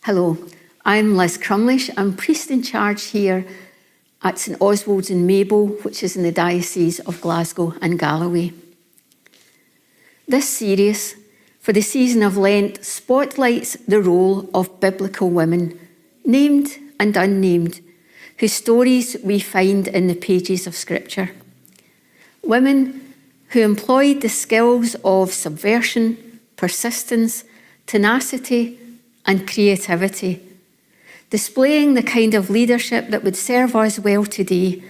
Hello, I'm Liz Crumlish. I'm priest in charge here at St Oswald in Maybole, which is in the Diocese of Glasgow and Galloway. This series, for the season of Lent, spotlights the role of biblical women, named and unnamed, whose stories we find in the pages of Scripture. Women who employed the skills of subversion, persistence, tenacity, and creativity, displaying the kind of leadership that would serve us well today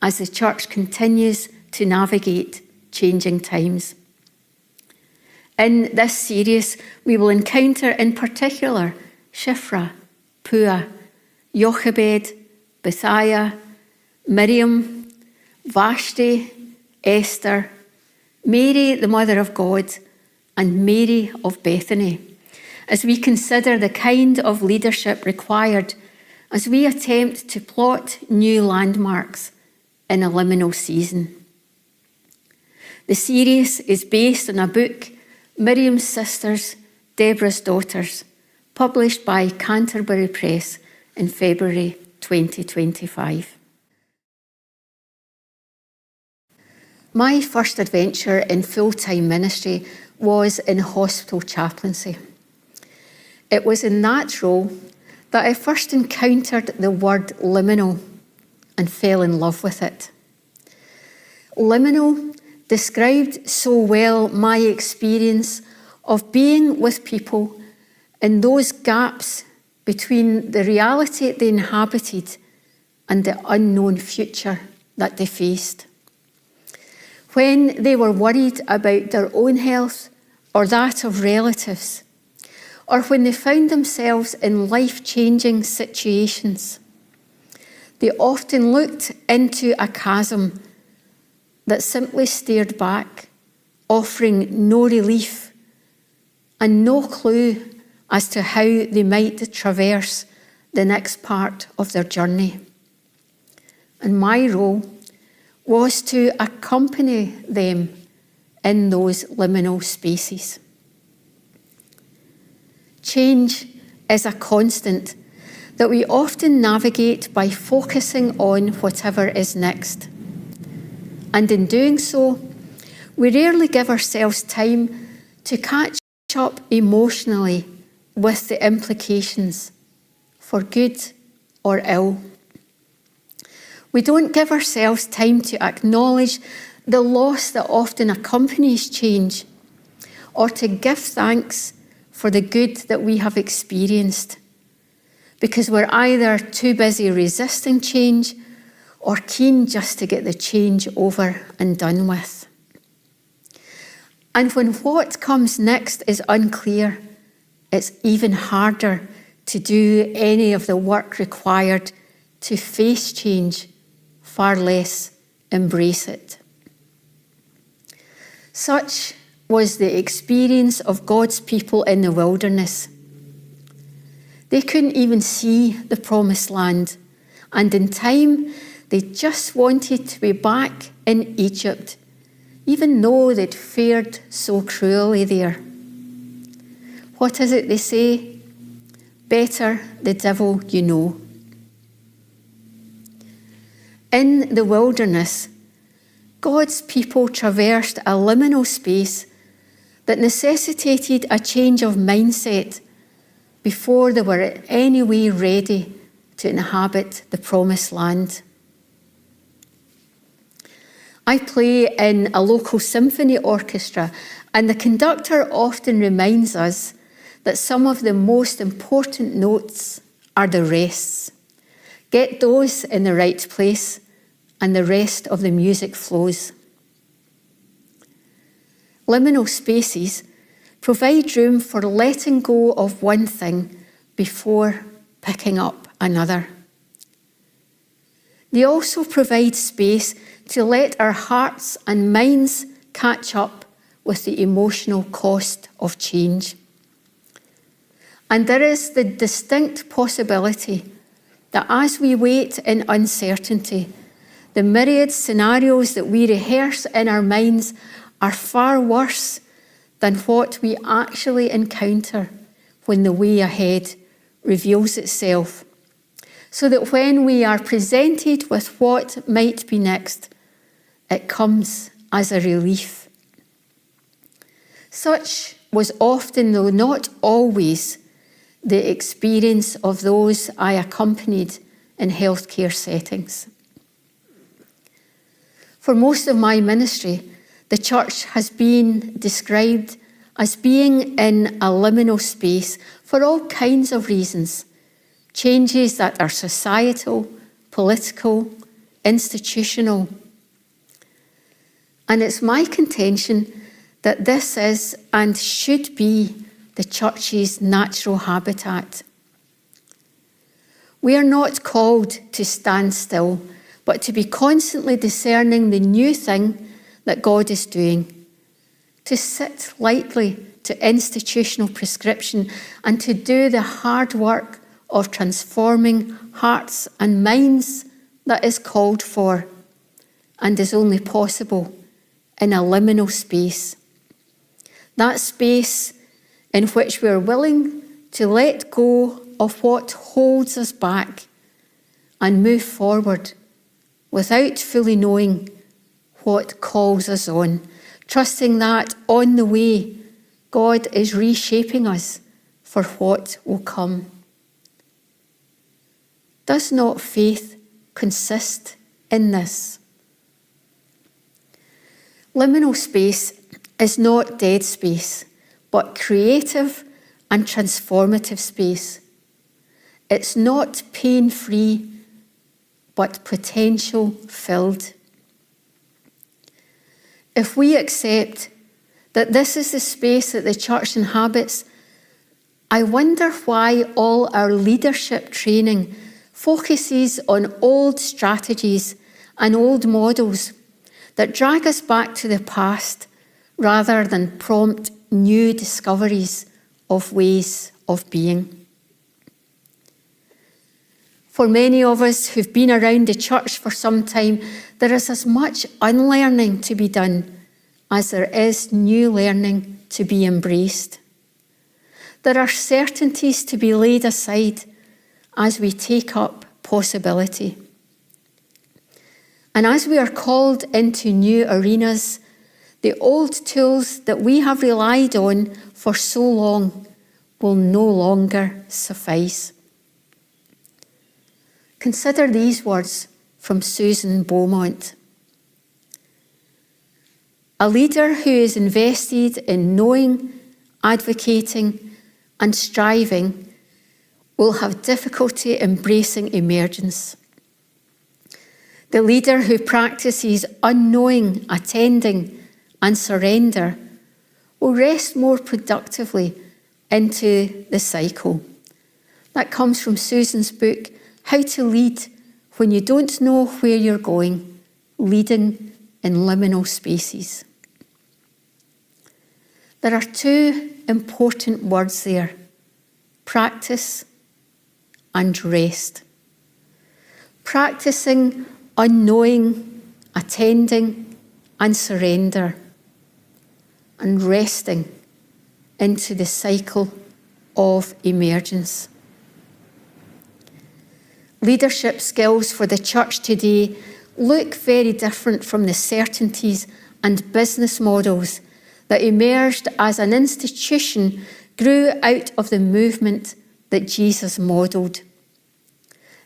as the Church continues to navigate changing times. In this series, we will encounter in particular Shiphrah, Puah, Jochebed, Bethany, Miriam, Vashti, Esther, Mary, the Mother of God, and Mary of Bethany, as we consider the kind of leadership required as we attempt to plot new landmarks in a liminal season. The series is based on a book, Miriam's Sisters, Deborah's Daughters, published by Canterbury Press in February 2025. My first adventure in full-time ministry was in hospital chaplaincy. It was in that role that I first encountered the word liminal and fell in love with it. Liminal described so well my experience of being with people in those gaps between the reality they inhabited and the unknown future that they faced. When they were worried about their own health or that of relatives, or when they found themselves in life-changing situations, they often looked into a chasm that simply stared back, offering no relief and no clue as to how they might traverse the next part of their journey. And my role was to accompany them in those liminal spaces. Change is a constant that we often navigate by focusing on whatever is next. And in doing so, we rarely give ourselves time to catch up emotionally with the implications, for good or ill. We don't give ourselves time to acknowledge the loss that often accompanies change, or to give thanks for the good that we have experienced, because we're either too busy resisting change or keen just to get the change over and done with. And when what comes next is unclear, it's even harder to do any of the work required to face change, far less embrace it. Such was the experience of God's people in the wilderness. They couldn't even see the promised land, and in time they just wanted to be back in Egypt, even though they'd fared so cruelly there. What is it they say? Better the devil you know. In the wilderness, God's people traversed a liminal space that necessitated a change of mindset before they were in any way ready to inhabit the promised land. I play in a local symphony orchestra, and the conductor often reminds us that some of the most important notes are the rests. Get those in the right place, and the rest of the music flows. Liminal spaces provide room for letting go of one thing before picking up another. They also provide space to let our hearts and minds catch up with the emotional cost of change. And there is the distinct possibility that as we wait in uncertainty, the myriad scenarios that we rehearse in our minds are far worse than what we actually encounter when the way ahead reveals itself, so that when we are presented with what might be next, it comes as a relief. Such was often, though not always, the experience of those I accompanied in healthcare settings. For most of my ministry, the church has been described as being in a liminal space for all kinds of reasons, changes that are societal, political, institutional. And it's my contention that this is and should be the church's natural habitat. We are not called to stand still, but to be constantly discerning the new thing that God is doing, to sit lightly to institutional prescription and to do the hard work of transforming hearts and minds that is called for and is only possible in a liminal space. That space in which we are willing to let go of what holds us back and move forward without fully knowing what calls us on, trusting that on the way God is reshaping us for what will come. Does not faith consist in this? Liminal space is not dead space, but creative and transformative space. It's not pain-free, but potential-filled. If we accept that this is the space that the church inhabits, I wonder why all our leadership training focuses on old strategies and old models that drag us back to the past rather than prompt new discoveries of ways of being. For many of us who've been around the church for some time, there is as much unlearning to be done as there is new learning to be embraced. There are certainties to be laid aside as we take up possibility. And as we are called into new arenas, the old tools that we have relied on for so long will no longer suffice. Consider these words from Susan Beaumont. A leader who is invested in knowing, advocating, and striving will have difficulty embracing emergence. The leader who practices unknowing, attending, and surrender will rest more productively into the cycle. That comes from Susan's book, How to Lead When You Don't Know Where You're Going, Leading in Liminal Spaces. There are two important words there, practice and rest. Practicing unknowing, attending, and surrender, and resting into the cycle of emergence. Leadership skills for the church today look very different from the certainties and business models that emerged as an institution grew out of the movement that Jesus modelled.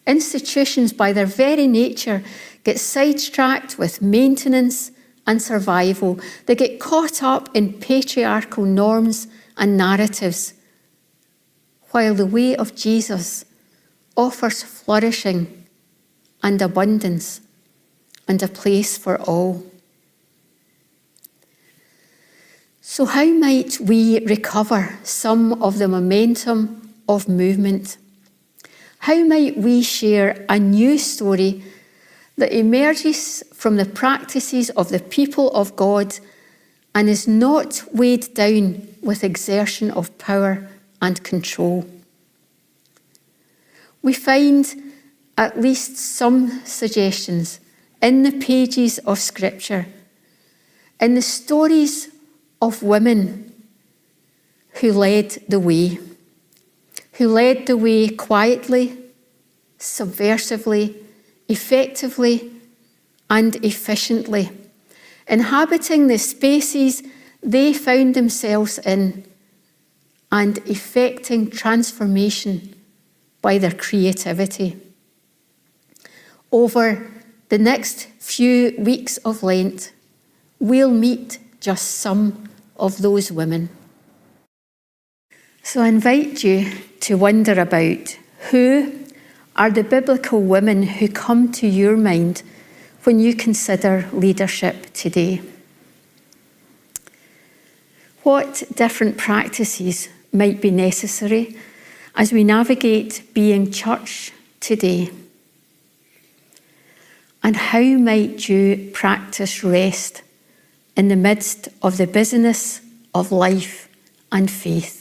Institutions, by their very nature, get sidetracked with maintenance and survival. They get caught up in patriarchal norms and narratives, while the way of Jesus offers flourishing and abundance and a place for all. So how might we recover some of the momentum of movement? How might we share a new story that emerges from the practices of the people of God and is not weighed down with exertion of power and control? We find at least some suggestions in the pages of Scripture, in the stories of women who led the way, who led the way quietly, subversively, effectively, and efficiently, inhabiting the spaces they found themselves in and effecting transformation by their creativity. Over the next few weeks of Lent, we'll meet just some of those women. So I invite you to wonder about who are the biblical women who come to your mind when you consider leadership today. What different practices might be necessary as we navigate being church today? And how might you practice rest in the midst of the busyness of life and faith?